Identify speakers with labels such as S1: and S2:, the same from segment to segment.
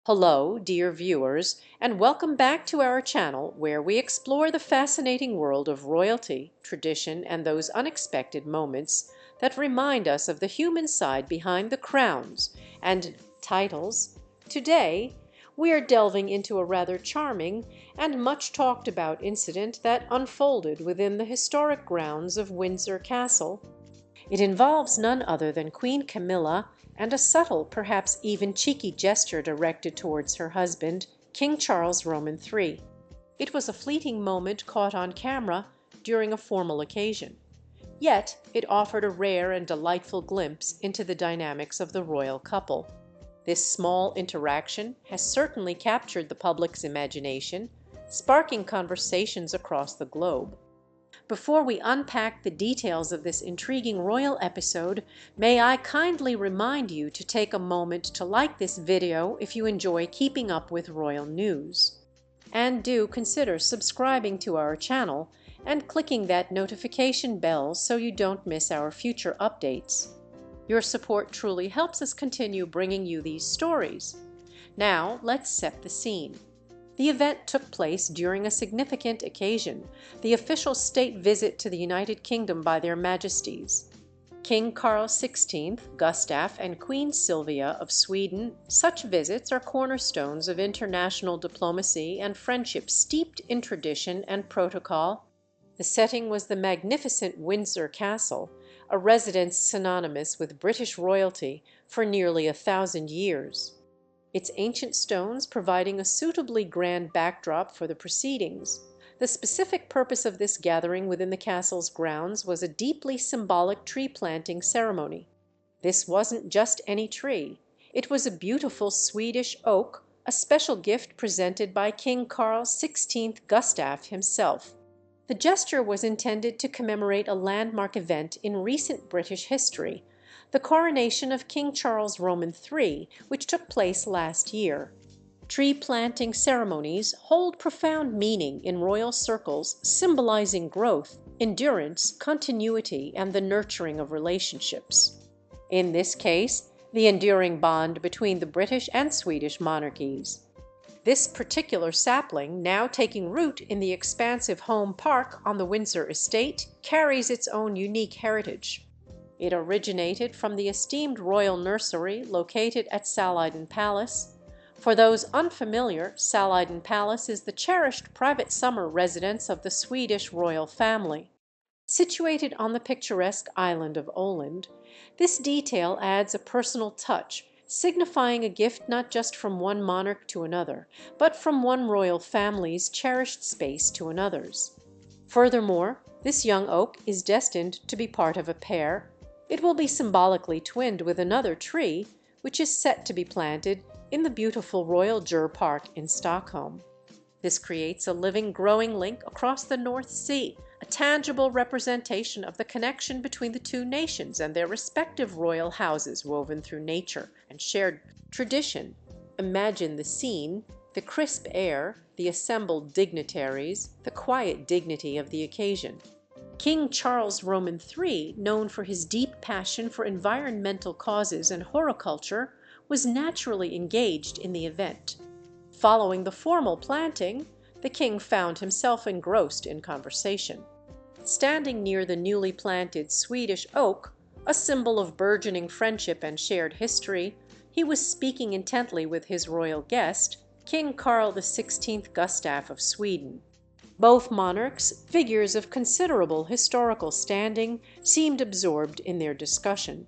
S1: Hello, dear viewers, and welcome back to our channel where we explore the fascinating world of royalty, tradition, and those unexpected moments that remind us of the human side behind the crowns and titles. Today, we are delving into a rather charming and much talked about incident that unfolded within the historic grounds of Windsor Castle. It involves none other than Queen Camilla and a subtle, perhaps even cheeky gesture directed towards her husband, King Charles Roman III. It was a fleeting moment caught on camera during a formal occasion. Yet it offered a rare and delightful glimpse into the dynamics of the royal couple. This small interaction has certainly captured the public's imagination, sparking conversations across the globe. Before we unpack the details of this intriguing royal episode, may I kindly remind you to take a moment to like this video if you enjoy keeping up with royal news. And do consider subscribing to our channel and clicking that notification bell so you don't miss our future updates. Your support truly helps us continue bringing you these stories. Now, let's set the scene. The event took place during a significant occasion, the official state visit to the United Kingdom by their Majesties. King Carl XVI, Gustaf, and Queen Sylvia of Sweden. Such visits are cornerstones of international diplomacy and friendship steeped in tradition and protocol. The setting was the magnificent Windsor Castle, a residence synonymous with British royalty for nearly 1,000 years. Its ancient stones providing a suitably grand backdrop for the proceedings. The specific purpose of this gathering within the castle's grounds was a deeply symbolic tree planting ceremony. This wasn't just any tree. It was a beautiful Swedish oak, a special gift presented by King Carl XVI Gustaf himself. The gesture was intended to commemorate a landmark event in recent British history, the coronation of King Charles Roman III, which took place last year. Tree planting ceremonies hold profound meaning in royal circles, symbolizing growth, endurance, continuity, and the nurturing of relationships. In this case, the enduring bond between the British and Swedish monarchies. This particular sapling, now taking root in the expansive home park on the Windsor estate, carries its own unique heritage. It originated from the esteemed royal nursery located at Saliden Palace. For those unfamiliar, Saliden Palace is the cherished private summer residence of the Swedish royal family. Situated on the picturesque island of Åland, this detail adds a personal touch, signifying a gift not just from one monarch to another, but from one royal family's cherished space to another's. Furthermore, this young oak is destined to be part of a pair. It will be symbolically twinned with another tree, which is set to be planted in the beautiful Royal Djur Park in Stockholm. This creates a living, growing link across the North Sea, a tangible representation of the connection between the two nations and their respective royal houses woven through nature and shared tradition. Imagine the scene, the crisp air, the assembled dignitaries, the quiet dignity of the occasion. King Charles Roman III, known for his deep passion for environmental causes and horticulture, was naturally engaged in the event. Following the formal planting, the king found himself engrossed in conversation. Standing near the newly planted Swedish oak, a symbol of burgeoning friendship and shared history, he was speaking intently with his royal guest, King Carl XVI Gustaf of Sweden. Both monarchs, figures of considerable historical standing, seemed absorbed in their discussion.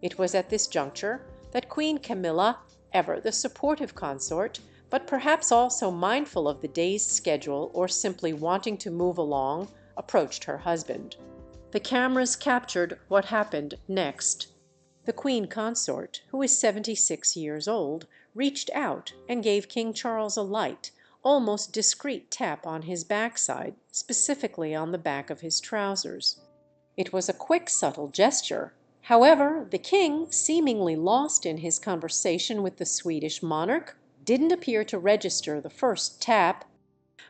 S1: It was at this juncture that Queen Camilla, ever the supportive consort, but perhaps also mindful of the day's schedule or simply wanting to move along, approached her husband. The cameras captured what happened next. The queen consort, who is 76 years old, reached out and gave King Charles a light, almost discreet tap on his backside, specifically on the back of his trousers. It was a quick, subtle gesture. However, the king, seemingly lost in his conversation with the Swedish monarch, didn't appear to register the first tap.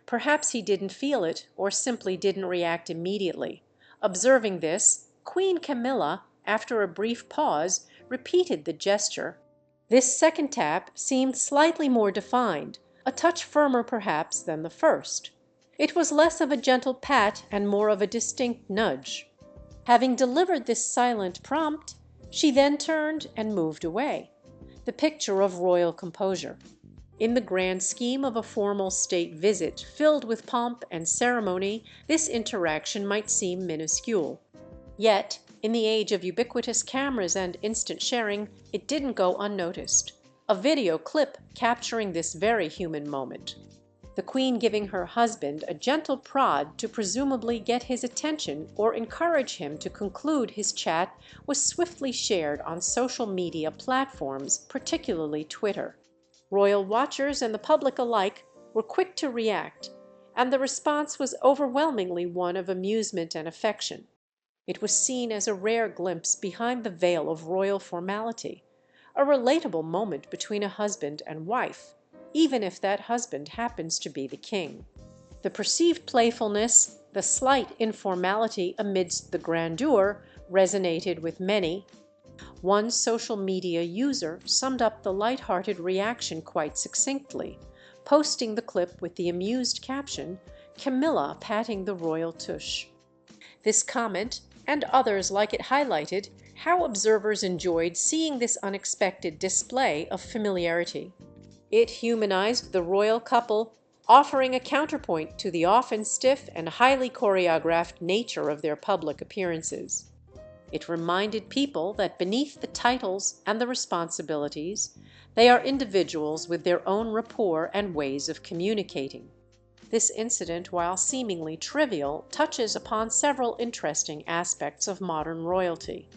S1: Perhaps he didn't feel it, or simply didn't react immediately. Observing this, Queen Camilla, after a brief pause, repeated the gesture. This second tap seemed slightly more defined, a touch firmer perhaps than the first. It was less of a gentle pat and more of a distinct nudge. Having delivered this silent prompt, she then turned and moved away, the picture of royal composure. In the grand scheme of a formal state visit filled with pomp and ceremony, this interaction might seem minuscule. Yet, in the age of ubiquitous cameras and instant sharing, it didn't go unnoticed. A video clip capturing this very human moment. The Queen giving her husband a gentle prod to presumably get his attention or encourage him to conclude his chat was swiftly shared on social media platforms, particularly Twitter. Royal watchers and the public alike were quick to react, and the response was overwhelmingly one of amusement and affection. It was seen as a rare glimpse behind the veil of royal formality, a relatable moment between a husband and wife, even if that husband happens to be the king. The perceived playfulness, the slight informality amidst the grandeur, resonated with many. One social media user summed up the light-hearted reaction quite succinctly, posting the clip with the amused caption, "Camilla patting the royal tush." This comment and others like it highlighted how observers enjoyed seeing this unexpected display of familiarity. It humanized the royal couple, offering a counterpoint to the often stiff and highly choreographed nature of their public appearances. It reminded people that beneath the titles and the responsibilities, they are individuals with their own rapport and ways of communicating. This incident, while seemingly trivial, touches upon several interesting aspects of modern royalty.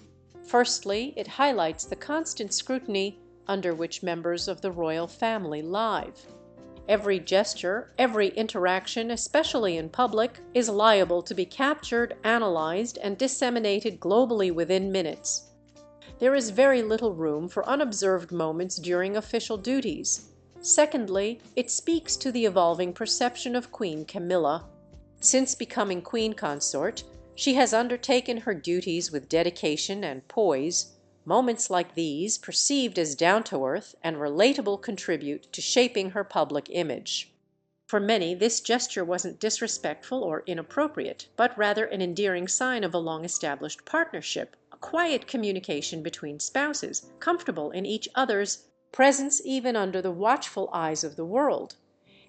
S1: Firstly, it highlights the constant scrutiny under which members of the royal family live. Every gesture, every interaction, especially in public, is liable to be captured, analyzed, and disseminated globally within minutes. There is very little room for unobserved moments during official duties. Secondly, it speaks to the evolving perception of Queen Camilla. Since becoming queen consort, she has undertaken her duties with dedication and poise. Moments like these, perceived as down-to-earth and relatable, contribute to shaping her public image. For many, this gesture wasn't disrespectful or inappropriate, but rather an endearing sign of a long-established partnership, a quiet communication between spouses, comfortable in each other's presence even under the watchful eyes of the world.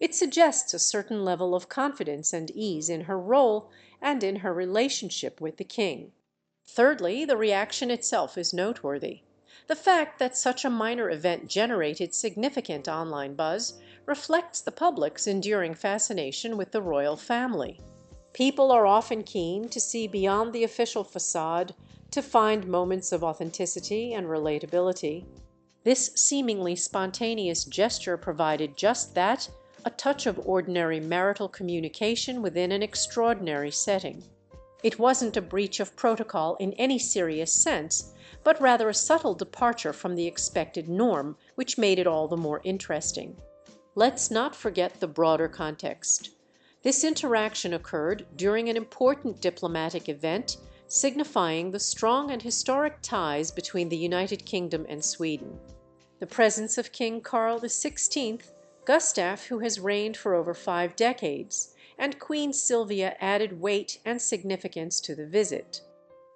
S1: It suggests a certain level of confidence and ease in her role and in her relationship with the king. Thirdly, the reaction itself is noteworthy. The fact that such a minor event generated significant online buzz reflects the public's enduring fascination with the royal family. People are often keen to see beyond the official facade, to find moments of authenticity and relatability. This seemingly spontaneous gesture provided just that, a touch of ordinary marital communication within an extraordinary setting. It wasn't a breach of protocol in any serious sense, but rather a subtle departure from the expected norm, which made it all the more interesting. Let's not forget the broader context. This interaction occurred during an important diplomatic event, signifying the strong and historic ties between the United Kingdom and Sweden. The presence of King Carl XVI, Gustaf, who has reigned for over 5 decades, and Queen Sylvia added weight and significance to the visit.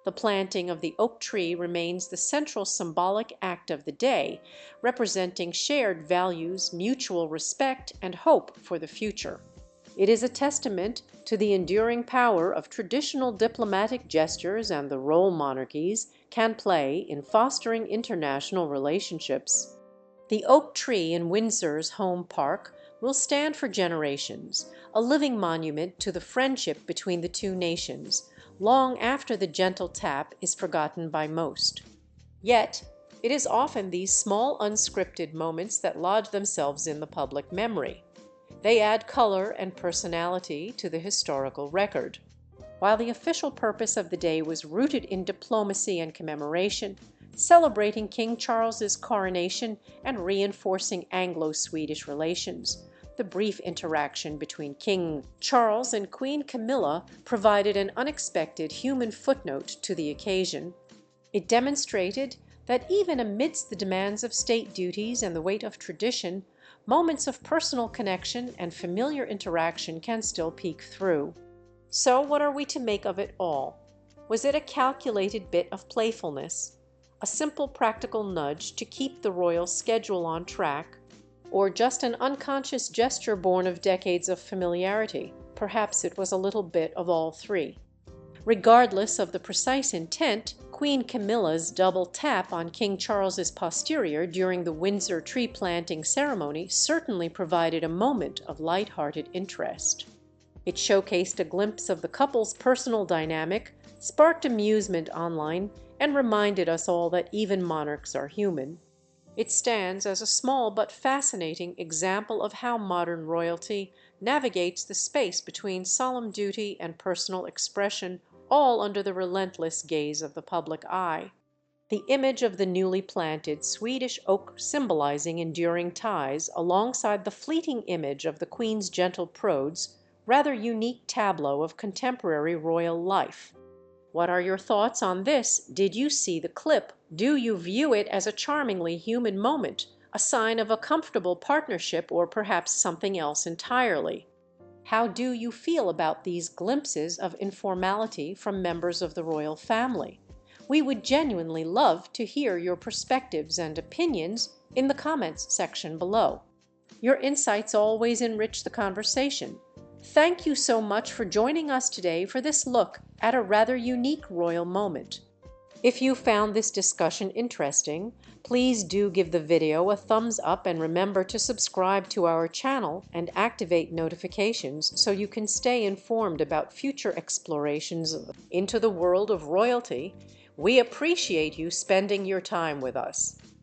S1: The planting of the oak tree remains the central symbolic act of the day, representing shared values, mutual respect, and hope for the future. It is a testament to the enduring power of traditional diplomatic gestures and the role monarchies can play in fostering international relationships. The oak tree in Windsor's home park will stand for generations, a living monument to the friendship between the two nations, long after the gentle tap is forgotten by most. Yet, it is often these small unscripted moments that lodge themselves in the public memory. They add color and personality to the historical record. While the official purpose of the day was rooted in diplomacy and commemoration, celebrating King Charles's coronation and reinforcing Anglo-Swedish relations, the brief interaction between King Charles and Queen Camilla provided an unexpected human footnote to the occasion. It demonstrated that even amidst the demands of state duties and the weight of tradition, moments of personal connection and familiar interaction can still peek through. So what are we to make of it all? Was it a calculated bit of playfulness, a simple practical nudge to keep the royal schedule on track, or just an unconscious gesture born of decades of familiarity? Perhaps it was a little bit of all three. Regardless of the precise intent, Queen Camilla's double tap on King Charles's posterior during the Windsor tree planting ceremony certainly provided a moment of light-hearted interest. It showcased a glimpse of the couple's personal dynamic, sparked amusement online, and reminded us all that even monarchs are human. It stands as a small but fascinating example of how modern royalty navigates the space between solemn duty and personal expression, all under the relentless gaze of the public eye. The image of the newly planted Swedish oak symbolizing enduring ties alongside the fleeting image of the Queen's gentle prods, rather unique tableau of contemporary royal life. What are your thoughts on this? Did you see the clip? Do you view it as a charmingly human moment, a sign of a comfortable partnership, or perhaps something else entirely? How do you feel about these glimpses of informality from members of the royal family? We would genuinely love to hear your perspectives and opinions in the comments section below. Your insights always enrich the conversation. Thank you so much for joining us today for this look at a rather unique royal moment. If you found this discussion interesting, please do give the video a thumbs up and remember to subscribe to our channel and activate notifications so you can stay informed about future explorations into the world of royalty. We appreciate you spending your time with us.